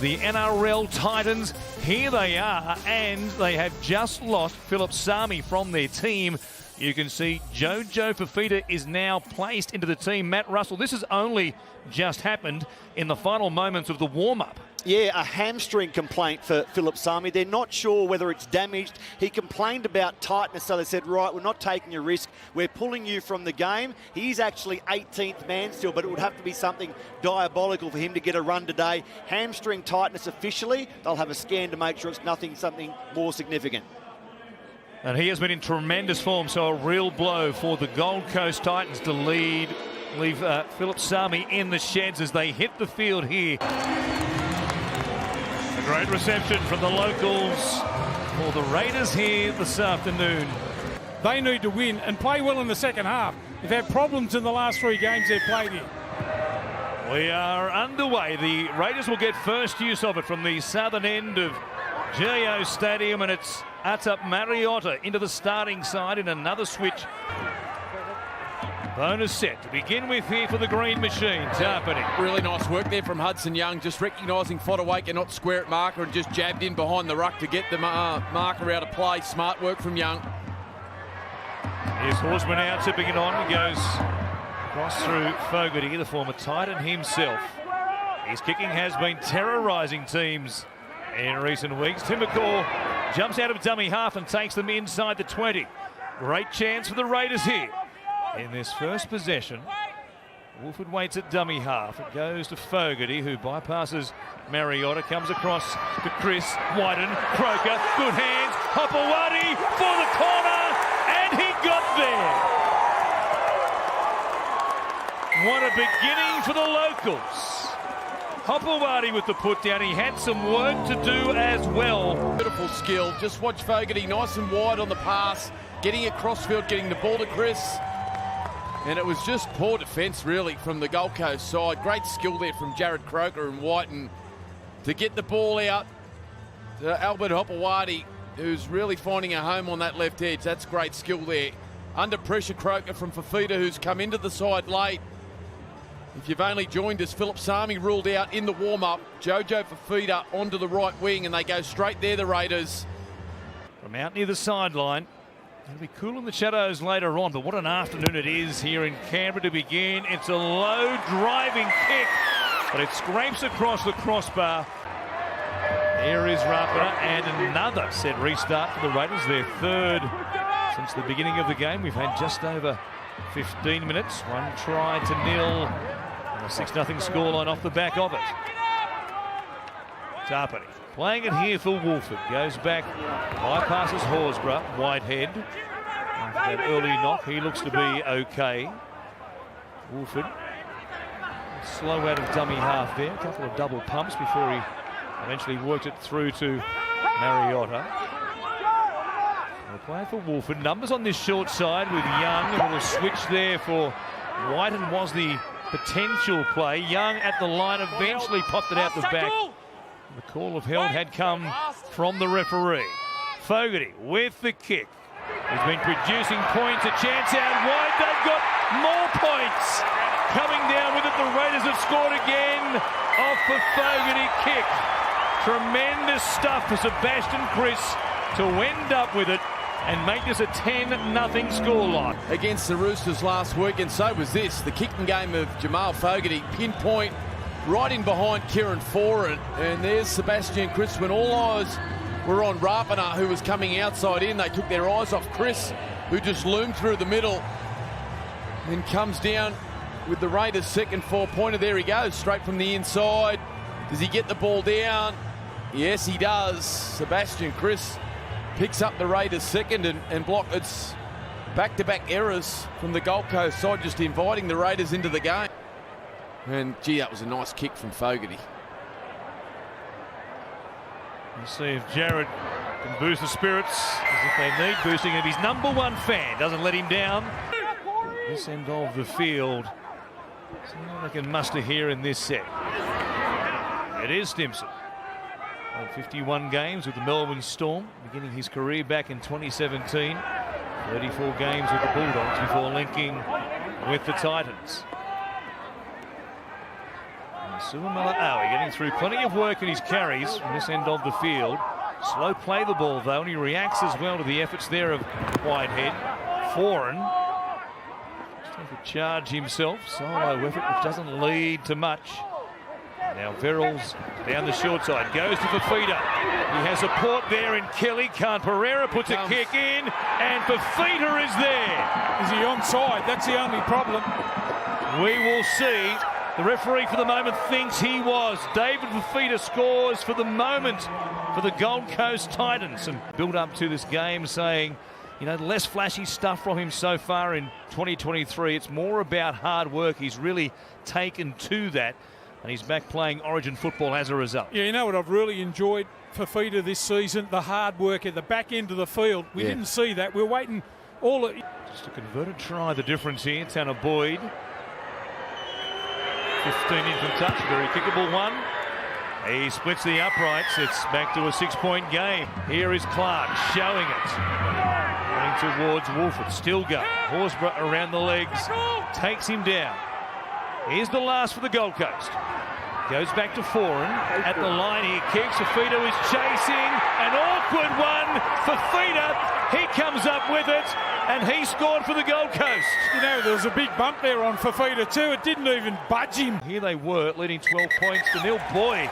the NRL Titans. Here they are, and they have just lost Philip Sami from their team. You can see Jojo Fafita is now placed into the team. Matt Russell, this has only just happened in the final moments of the warm-up. Yeah, a hamstring complaint for Philip Sami. They're not sure whether it's damaged. He complained about tightness, so they said, right, we're not taking a risk. We're pulling you from the game. He's actually 18th man still, but it would have to be something diabolical for him to get a run today. Hamstring tightness officially. They'll have a scan to make sure it's something more significant. And he has been in tremendous form, so a real blow for the Gold Coast Titans to leave Philip Sami in the sheds as they hit the field here. A great reception from the locals for the Raiders here this afternoon. They need to win and play well in the second half. They've had problems in the last 3 games they've played here. We are underway. The Raiders will get first use of it from the southern end of GO Stadium, and it's Atap Mariotta into the starting side in another switch. Bonus set to begin with here for the Green Machine. Tarpany. Really nice work there from Hudson Young, just recognising Fodawaker not square at marker and just jabbed in behind the ruck to get the marker out of play. Smart work from Young. Here's Horsman out, tipping it on. He goes across through Fogarty, the former Titan himself. His kicking has been terrorising teams in recent weeks. Tim McCaw jumps out of dummy half and takes them inside the 20. Great chance for the Raiders here. In this first possession, Wolford waits at dummy half. It goes to Fogarty, who bypasses Mariotta, comes across to Chris, Wyden, Croker, good hands, Hopewadi for the corner, and he got there. What a beginning for the locals. Hopewadi with the put down. He had some work to do as well. Beautiful skill. Just watch Fogarty nice and wide on the pass, getting it crossfield, getting the ball to Chris. And it was just poor defence, really, from the Gold Coast side. Great skill there from Jared Croker and Whiten to get the ball out to Albert Hopewadi, who's really finding a home on that left edge. That's great skill there. Under pressure, Croker from Fafita, who's come into the side late. If you've only joined us, Philip Sami ruled out in the warm-up. Jojo Fafita onto the right wing, and they go straight there, the Raiders. From out near the sideline. It'll be cool in the shadows later on, but what an afternoon it is here in Canberra to begin. It's a low driving kick, but it scrapes across the crossbar. There is Rapana, and another set restart for the Raiders, their third since the beginning of the game. We've had just over 15 minutes, 1 try to 0, and a 6-0 scoreline off the back of it. Tarpany playing it here for Wolford. Goes back, bypasses Horsburgh, Whitehead. After that early knock, he looks to be okay. Wolford slow out of dummy half there. A couple of double pumps before he eventually worked it through to Mariotta. We're playing for Wolford. Numbers on this short side with Young. A little switch there for Whiten was the potential play. Young at the line eventually popped it out the back. The call of held had come from the referee. Fogarty with the kick. He's been producing points. A chance out wide. They've got more points. Coming down with it, the Raiders have scored again off the Fogarty kick. Tremendous stuff for Sebastian Chris to end up with it and make this a 10-0 scoreline. Against the Roosters last week, and so was this. The kicking game of Jamal Fogarty, pinpoint, right in behind Kieran Foran, and there's Sebastian Chris. When all eyes were on Rapana, who was coming outside in, they took their eyes off Chris, who just loomed through the middle and comes down with the Raiders' second 4-pointer. There he goes, straight from the inside. Does he get the ball down? Yes, he does. Sebastian Chris picks up the Raiders' second and block. It's back-to-back errors from the Gold Coast side, just inviting the Raiders into the game. And, gee, that was a nice kick from Fogarty. We'll see if Jared can boost the spirits, as if they need boosting. If his #1 fan doesn't let him down, this end of the field, see what they can muster here in this set. It is Stimson. On 51 games with the Melbourne Storm, beginning his career back in 2017. 34 games with the Bulldogs before linking with the Titans. Suamalawi getting through plenty of work in his carries from this end of the field. Slow play the ball though, and he reacts as well to the efforts there of Whitehead. Foran just has to charge himself. Solo effort which doesn't lead to much. Now Verrills down the short side, goes to Fafita. He has support there in Kelly. Pereira puts a kick in, and Fafita is there. Is he onside? That's the only problem. We will see. The referee for the moment thinks he was. David Fafita scores for the moment for the Gold Coast Titans. And build up to this game saying, you know, less flashy stuff from him so far in 2023. It's more about hard work. He's really taken to that. And he's back playing Origin football as a result. Yeah, you know what I've really enjoyed Fafita this season? The hard work at the back end of the field. We didn't see that. We're waiting all... Just a converted try, the difference here. Tanner Boyd. 15 in from touch, very kickable one. He splits the uprights. It's back to a 6-point game. Here is Clark showing it. Running towards Wolford. Still going. Horsburgh around the legs. Takes him down. Here's the last for the Gold Coast. Goes back to Foran. At the line he kicks. Fafita is chasing. An awkward one. Fafita. He comes up with it. And he scored for the Gold Coast. You know, there was a big bump there on Fafita too. It didn't even budge him. Here they were, leading 12 points to nil. Boyd,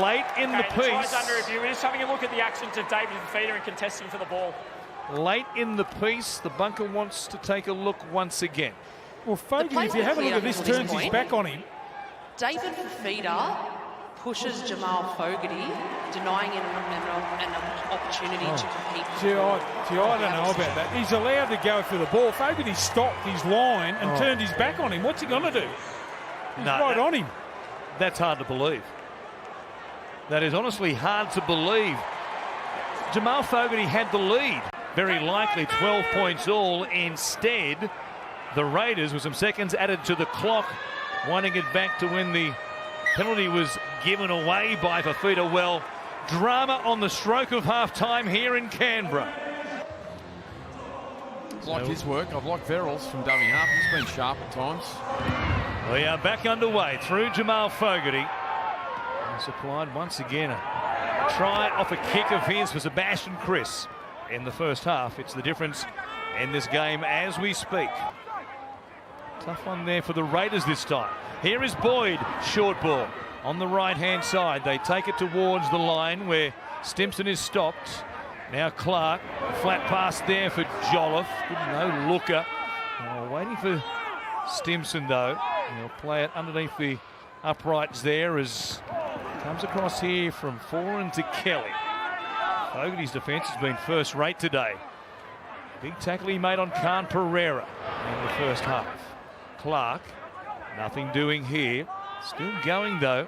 late in the piece. Tries under review. We're just having a look at the actions of David Fafita and contesting for the ball. Late in the piece, the bunker wants to take a look once again. Well, Fogarty, if you have a look at this, turns his back on him. David Fafita pushes Jamal Fogarty, denying him an opportunity to compete. Gee, I don't know about that. He's allowed to go for the ball. Fogarty stopped his line and turned his back on him. What's he going to do? He's right on him. That's hard to believe. That is honestly hard to believe. Jamal Fogarty had the lead. Very likely 12 points all. Instead, the Raiders, with some seconds added to the clock, wanting it back to when the penalty was given away by Fafita. Well, drama on the stroke of half-time here in Canberra. I've liked his work. I've liked Verrills from dummy half. He's been sharp at times. We are back underway through Jamal Fogarty. And supplied once again a try off a kick of his for Sebastian Chris in the first half. It's the difference in this game as we speak. Tough one there for the Raiders this time. Here is Boyd, short ball on the right-hand side. They take it towards the line where Stimson is stopped. Now Clark, flat pass there for Jolliffe. Good no-looker. Waiting for Stimson though. He'll play it underneath the uprights there as comes across here from Foran to Kelly. Fogarty's defence has been first rate today. Big tackle he made on Pereira in the first half. Clark, nothing doing here. Still going though.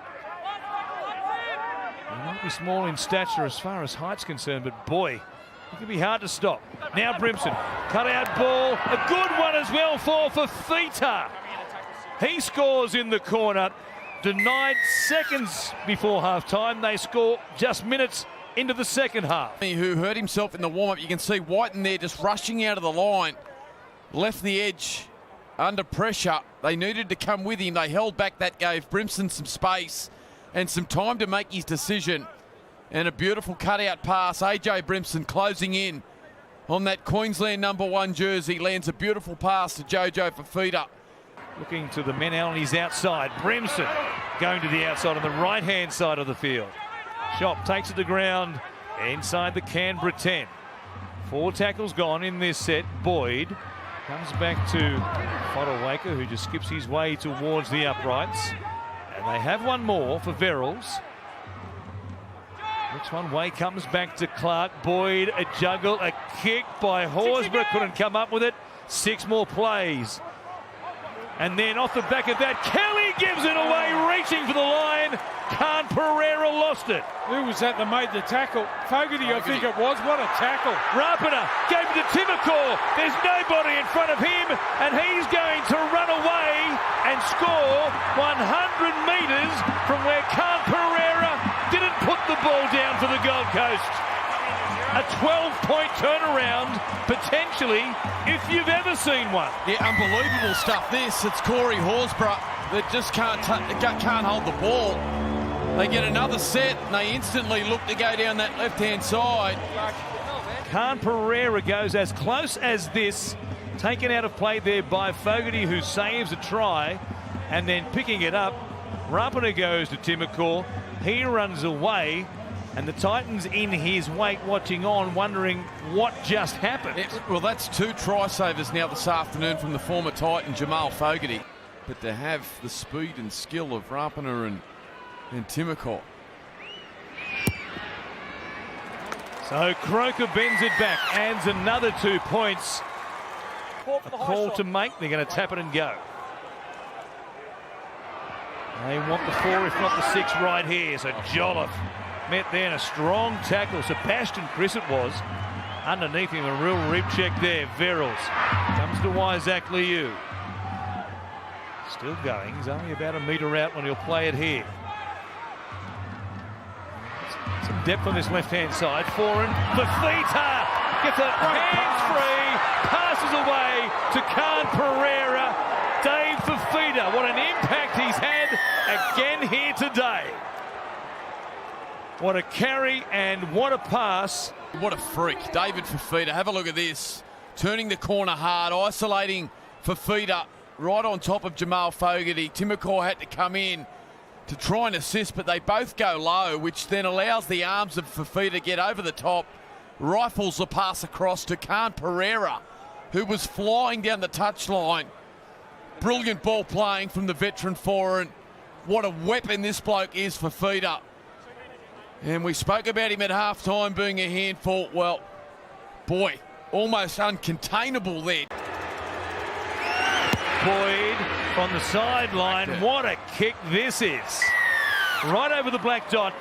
He might be small in stature as far as height's concerned, but boy, it can be hard to stop. Now Brimson, cut out ball, a good one as well for Fafita. He scores in the corner, denied seconds before half-time. They score just minutes into the second half. Who hurt himself in the warm-up. You can see Whiten there just rushing out of the line. Left the edge under pressure. They needed to come with him. They held back. That gave Brimson some space and some time to make his decision. And a beautiful cutout pass. AJ Brimson closing in on that Queensland #1 jersey. Lands a beautiful pass to Jojo Fafita. Looking to the men on his outside. Brimson going to the outside on the right-hand side of the field. Shop takes it to ground inside the Canberra 10. 4 tackles gone in this set. Boyd comes back to Fodawaker, who just skips his way towards the uprights. And they have one more for Verrills. Next one way comes back to Clark. Boyd, a juggle, a kick by Horsburgh, couldn't come up with it. 6 more plays. And then off the back of that, Kelly gives it away, reaching for the line. Pereira lost it. Who was that made the tackle? Fogarty, I think it was. What a tackle. Rapana gave it to Timokor. There's nobody in front of him, and he's going to run away and score 100 metres from where Pereira didn't put the ball down for the Gold Coast. A 12-point turnaround, potentially, if you've ever seen one. Yeah, unbelievable stuff this. It's Corey Horsburgh that just can't hold the ball. They get another set and they instantly look to go down that left-hand side. Pereira goes as close as this. Taken out of play there by Fogarty, who saves a try, and then picking it up. Rapana goes to Timokor. He runs away, and the Titans in his wake watching on, wondering what just happened. Well, that's 2 try savers now this afternoon from the former Titan, Jamal Fogarty. But to have the speed and skill of Rapana and Timokor. So Croker bends it back, adds another 2 points. A call to make. They're going to tap it and go. They want the 4, if not the 6, right here. So Jolliffe met there in a strong tackle. Sebastian Chris it was. Underneath him, a real rib check there. Verrills comes to Isaac Liu. Still going. He's only about a metre out when he'll play it here. Some depth on this left-hand side. Foreign. Fafita gets a hands-free. Passes away to Khan Pereira. Dave Fafita. What an impact he's had again here today. What a carry and what a pass. What a freak. David Fafita. Have a look at this. Turning the corner hard. Isolating Fafita right on top of Jamal Fogarty. Timokor had to come in to try and assist, but they both go low, which then allows the arms of Fafita to get over the top. Rifles the pass across to Khan Pereira, who was flying down the touchline. Brilliant ball playing from the veteran foreign. What a weapon this bloke is, Fafita. And we spoke about him at halftime being a handful. Well, boy, almost uncontainable there. Boyd from the sideline. What a kick this is. Right over the black dot.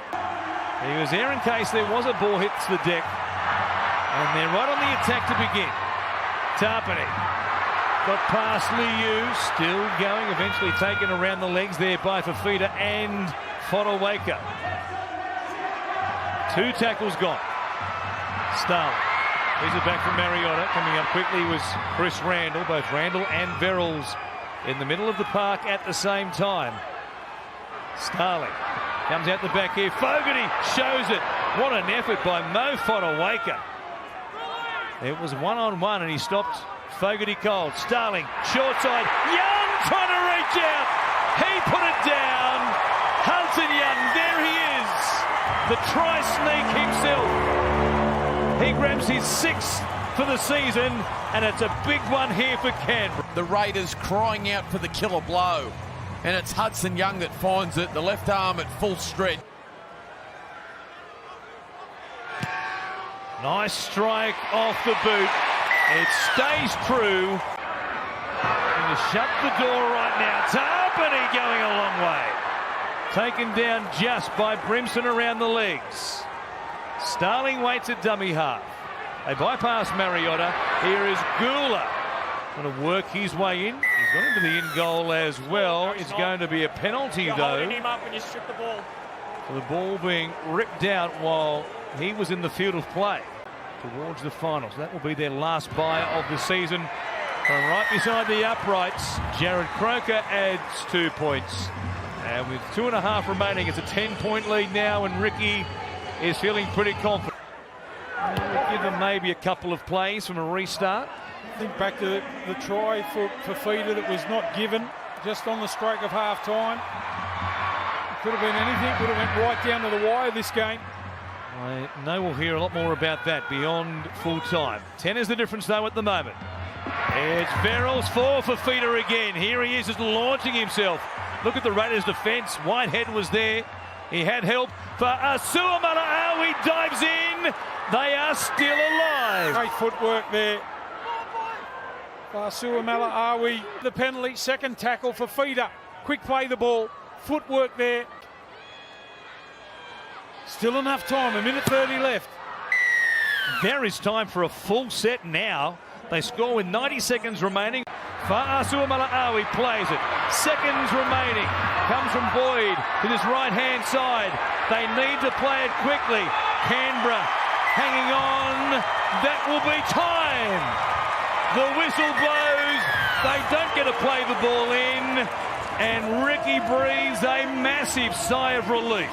He was there in case there was a ball hits the deck. And they're right on the attack to begin. Tarpany got past Liu, still going, eventually taken around the legs there by Fafita and Fodawaker. 2 tackles gone. Starling. Here's it back from Mariota. Coming up quickly was Chris Randall. Both Randall and Verrills in the middle of the park at the same time. Starling comes out the back here. Fogarty shows it. What an effort by Mo Fodawaker. It was 1-on-1 and he stopped Fogarty cold. Starling, short side. Young trying to reach out. He put it down. Hudson Young, there he is. The try sneak himself. He grabs his 6th for the season, and it's a big one here for Canberra. The Raiders crying out for the killer blow, and it's Hudson Young that finds it. The left arm at full stretch. Nice strike off the boot. It stays true. Going to shut the door right now. Tarpany going a long way. Taken down just by Brimson around the legs. Starling waits at dummy half. They bypass Mariota. Here is Gula. Going to work his way in. He's got into the in goal as well. It's going to be a penalty though. You're holding him up when you strip the ball. For the ball being ripped out while he was in the field of play towards the finals. That will be their last bye of the season. From right beside the uprights, Jared Croker adds 2 points. And with 2.5 remaining, it's a 10-point lead now, and Ricky is feeling pretty confident. We'll give them maybe a couple of plays from a restart. Think back to the try for Fafita that was not given just on the stroke of half time. Could have been anything, could have went right down to the wire this game. I know we'll hear a lot more about that beyond full time. 10 is the difference though at the moment. It's Verrills for Fafita again. Here he is just launching himself. Look at the Raiders defence. Whitehead was there. He had help for Asua Mala'awi, dives in. They are still alive. Great footwork there. Asua Mala'awi, the penalty, second tackle for Fafita. Quick play the ball. Footwork there. Still enough time, 1:30 left. There is time for a full set now. They score with 90 seconds remaining. Fa'asua Mala'awi plays it. Seconds remaining. Comes from Boyd to this right-hand side. They need to play it quickly. Canberra hanging on. That will be time. The whistle blows. They don't get to play the ball in. And Ricky breathes a massive sigh of relief.